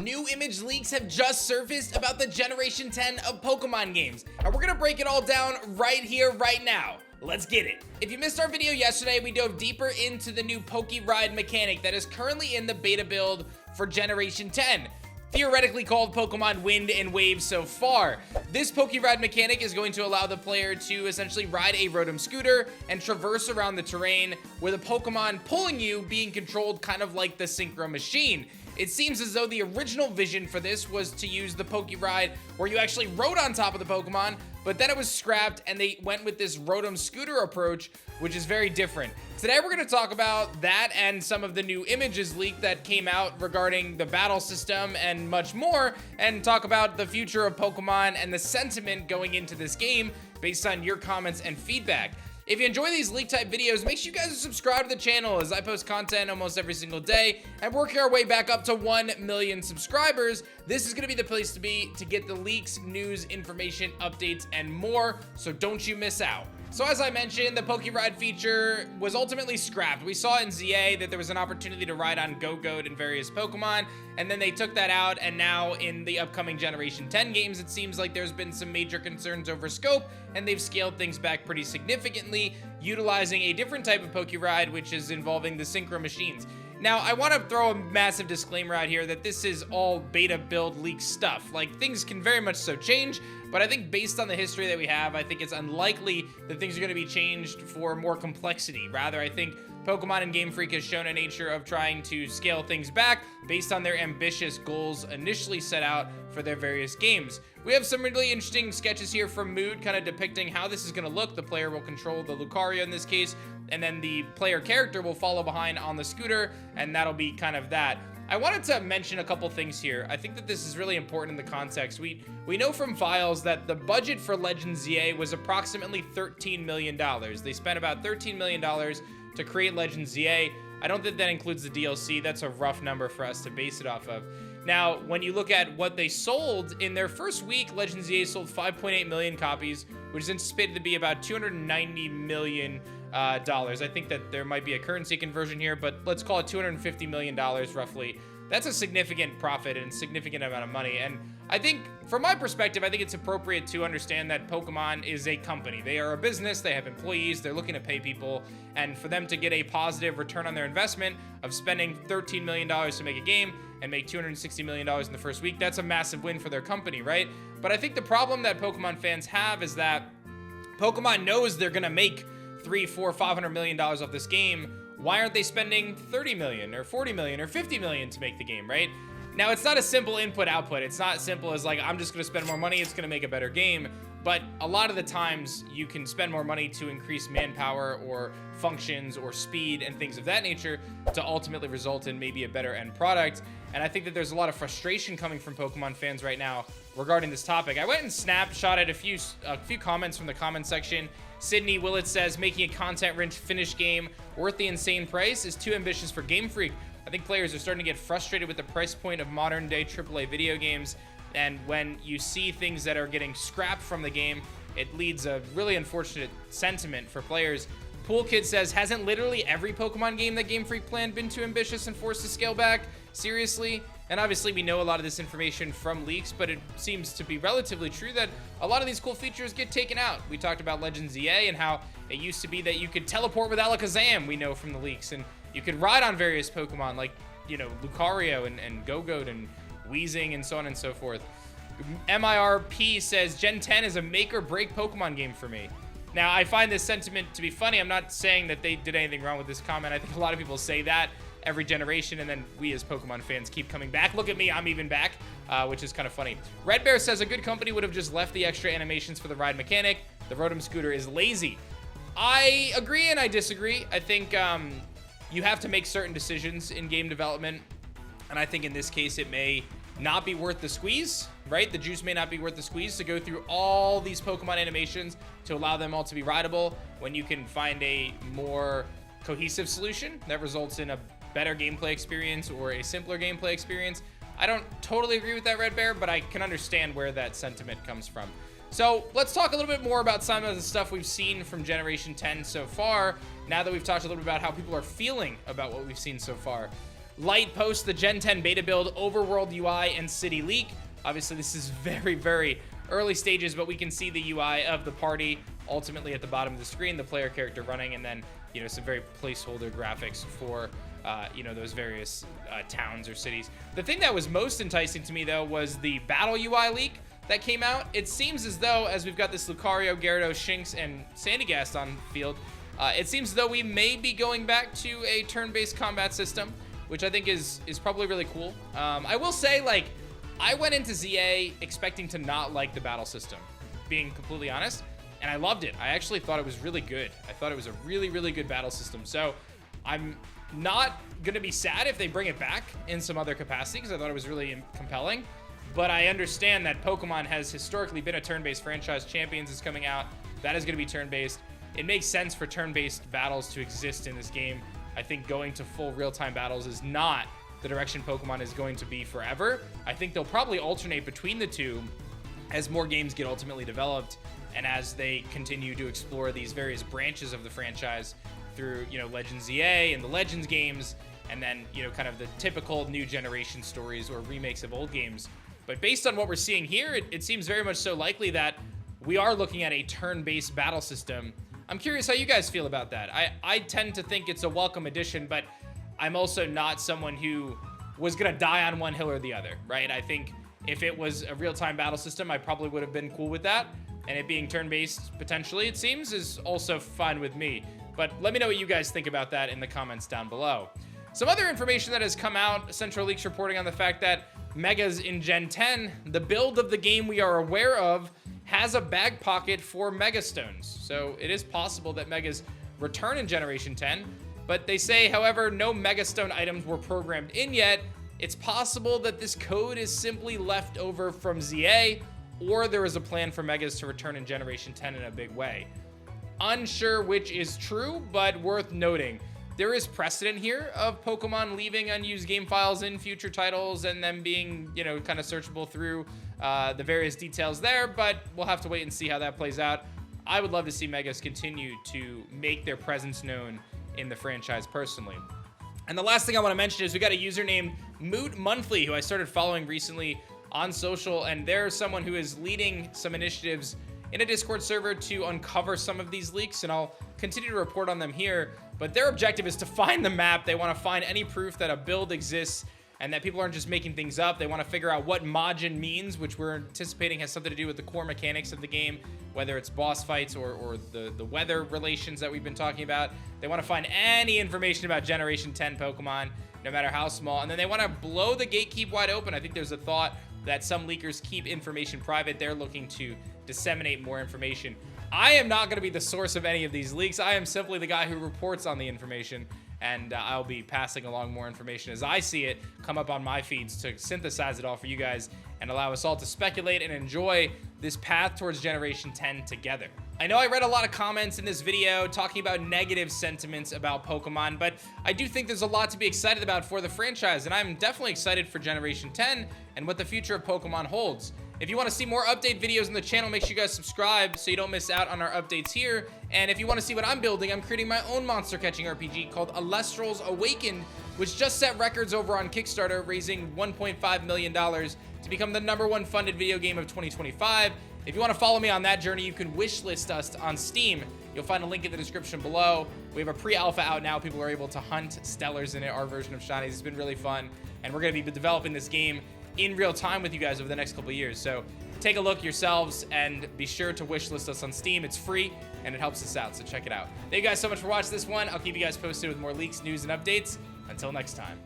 New image leaks have just surfaced about the Generation 10 of Pokemon games, and we're gonna break it all down right here, right now. Let's get it. If you missed our video yesterday, we dove deeper into the new Pokeride mechanic that is currently in the beta build for Generation 10. Theoretically called Pokemon Wind and Wave so far. This Pokeride mechanic is going to allow the player to essentially ride a Rotom scooter and traverse around the terrain with a Pokemon pulling you, being controlled kind of like the Synchro machine. It seems as though the original vision for this was to use the Pokeride where you actually rode on top of the Pokemon, but then it was scrapped and they went with this Rotom scooter approach, which is very different. Today we're going to talk about that and some of the new images leaked that came out regarding the battle system and much more, and talk about the future of Pokemon and the sentiment going into this game based on your comments and feedback. If you enjoy these leak type videos, make sure you guys are subscribed to the channel as I post content almost every single day and working our way back up to 1 million subscribers. This is going to be the place to be to get the leaks, news, information, updates, and more, so don't you miss out. So as I mentioned, the Pokeride feature was ultimately scrapped. We saw in ZA that there was an opportunity to ride on Go-Goat and various Pokemon, and then they took that out, and now in the upcoming Generation 10 games, it seems like there's been some major concerns over scope, and they've scaled things back pretty significantly, utilizing a different type of Pokeride, which is involving the Synchro machines. Now, I want to throw a massive disclaimer out here that this is all beta build leak stuff. Like, things can very much so change, but I think based on the history that we have, I think it's unlikely that things are going to be changed for more complexity. Rather, I think Pokemon and Game Freak has shown a nature of trying to scale things back based on their ambitious goals initially set out for their various games. We have some really interesting sketches here from Mood, kind of depicting how this is going to look. The player will control the Lucario in this case, and then the player character will follow behind on the scooter, and that'll be kind of that. I wanted to mention a couple things here. I think that this is really important in the context. We know from files that the budget for Legends ZA was approximately $13 million. They spent about $13 million to create Legends ZA. I don't think that includes the DLC. That's a rough number for us to base it off of. Now, when you look at what they sold, in their first week, Legends ZA sold 5.8 million copies, which is anticipated to be about $290 million. I think that there might be a currency conversion here, but let's call it $250 million roughly. That's a significant profit and significant amount of money. And I think, from my perspective, I think it's appropriate to understand that Pokemon is a company. They are a business, they have employees, they're looking to pay people, and for them to get a positive return on their investment of spending $13 million to make a game and make $260 million in the first week, that's a massive win for their company, right? But I think the problem that Pokemon fans have is that Pokemon knows they're gonna make $300, $400, $500 million off this game. Why aren't they spending 30 million or 40 million or 50 million to make the game, right? Now, it's not a simple input-output. It's not simple as like, I'm just gonna spend more money, it's gonna make a better game. But a lot of the times you can spend more money to increase manpower or functions or speed and things of that nature to ultimately result in maybe a better end product. And I think that there's a lot of frustration coming from Pokemon fans right now regarding this topic. I went and snapshotted a few comments from the comment section. Sydney Willett says, making a content-rich finished game worth the insane price is too ambitious for Game Freak. I think players are starting to get frustrated with the price point of modern-day AAA video games, and when you see things that are getting scrapped from the game, it leads a really unfortunate sentiment for players. Pool Kid says, hasn't literally every Pokemon game that Game Freak planned been too ambitious and forced to scale back? Seriously? And obviously we know a lot of this information from leaks, but it seems to be relatively true that a lot of these cool features get taken out. We talked about Legends ZA and how it used to be that you could teleport with Alakazam, we know from the leaks, and you could ride on various Pokemon like, you know, Lucario and Go-Goat and Weezing and so on and so forth. MIRP says, Gen 10 is a make or break Pokemon game for me. Now, I find this sentiment to be funny. I'm not saying that they did anything wrong with this comment. I think a lot of people say that every generation, and then we as Pokemon fans keep coming back. Look at me, I'm even back, which is kind of funny. Red Bear says, a good company would have just left the extra animations for the ride mechanic. The Rotom scooter is lazy. I agree and I disagree. I think you have to make certain decisions in game development, and I think in this case it may not be worth the squeeze, right? The juice may not be worth the squeeze to go through all these Pokemon animations to allow them all to be rideable when you can find a more cohesive solution that results in a better gameplay experience or a simpler gameplay experience. I don't totally agree with that, Red Bear, but I can understand where that sentiment comes from. So let's talk a little bit more about some of the stuff we've seen from Generation 10 so far, now that we've talked a little bit about how people are feeling about what we've seen so far. light post the Gen 10 beta build, Overworld UI, and City leak. Obviously, this is very, very early stages, but we can see the UI of the party ultimately at the bottom of the screen, the player character running, and then, you know, some very placeholder graphics for, you know, those various towns or cities. The thing that was most enticing to me, though, was the battle UI leak that came out. It seems as though, as we've got this Lucario, Gyarados, Shinx, and Sandygast on field, it seems as though we may be going back to a turn-based combat system, which I think is probably really cool. I will say, like, I went into ZA expecting to not like the battle system, being completely honest, and I loved it. I actually thought it was really good. I thought it was a really, really good battle system. So I'm not gonna be sad if they bring it back in some other capacity, because I thought it was really compelling. But I understand that Pokemon has historically been a turn-based franchise. Champions is coming out. That is going to be turn-based. It makes sense for turn-based battles to exist in this game. I think going to full real-time battles is not the direction Pokemon is going to be forever. I think they'll probably alternate between the two as more games get ultimately developed and as they continue to explore these various branches of the franchise through, you know, Legends ZA and the Legends games, and then, you know, kind of the typical new generation stories or remakes of old games. But based on what we're seeing here, it seems very much so likely that we are looking at a turn-based battle system. I'm curious how you guys feel about that. I tend to think it's a welcome addition, but I'm also not someone who was gonna die on one hill or the other, right? I think if it was a real-time battle system, I probably would have been cool with that. And it being turn-based, potentially, it seems, is also fine with me. But let me know what you guys think about that in the comments down below. Some other information that has come out, Central Leaks reporting on the fact that Megas in Gen 10, the build of the game we are aware of, has a bag pocket for Mega Stones. So it is possible that Megas return in Generation 10, but they say, however, no Mega Stone items were programmed in yet. It's possible that this code is simply left over from ZA, or there is a plan for Megas to return in Generation 10 in a big way. Unsure which is true, but worth noting. There is precedent here of Pokemon leaving unused game files in future titles and them being, you know, kind of searchable through the various details there, but we'll have to wait and see how that plays out. I would love to see Megas continue to make their presence known in the franchise personally. And the last thing I want to mention is we got a user named Moot Monthly, who I started following recently on social, and they're someone who is leading some initiatives in a Discord server to uncover some of these leaks, and I'll continue to report on them here. But their objective is to find the map. They want to find any proof that a build exists and that people aren't just making things up. They want to figure out what Majin means, which we're anticipating has something to do with the core mechanics of the game, whether it's boss fights or the weather relations that we've been talking about. They want to find any information about Generation 10 Pokemon, no matter how small. And then they want to blow the gatekeep wide open. I think there's a thought that some leakers keep information private. They're looking to disseminate more information. I am not going to be the source of any of these leaks. I am simply the guy who reports on the information, and I'll be passing along more information as I see it come up on my feeds to synthesize it all for you guys and allow us all to speculate and enjoy this path towards Generation 10 together. I know I read a lot of comments in this video talking about negative sentiments about Pokemon, but I do think there's a lot to be excited about for the franchise, and I'm definitely excited for Generation 10 and what the future of Pokemon holds. If you want to see more update videos on the channel, make sure you guys subscribe so you don't miss out on our updates here. And if you want to see what I'm building, I'm creating my own monster catching RPG called Celestrals Awakened, which just set records over on Kickstarter, raising $1.5 million to become the #1 funded video game of 2025. If you want to follow me on that journey, you can wishlist us on Steam. You'll find a link in the description below. We have a pre-alpha out now. People are able to hunt Stellars in it, our version of Shinies. It's been really fun, and we're going to be developing this game in real time with you guys over the next couple of years. So take a look yourselves and be sure to wishlist us on Steam. It's free and it helps us out, so check it out. Thank you guys so much for watching this one. I'll keep you guys posted with more leaks, news, and updates. Until next time.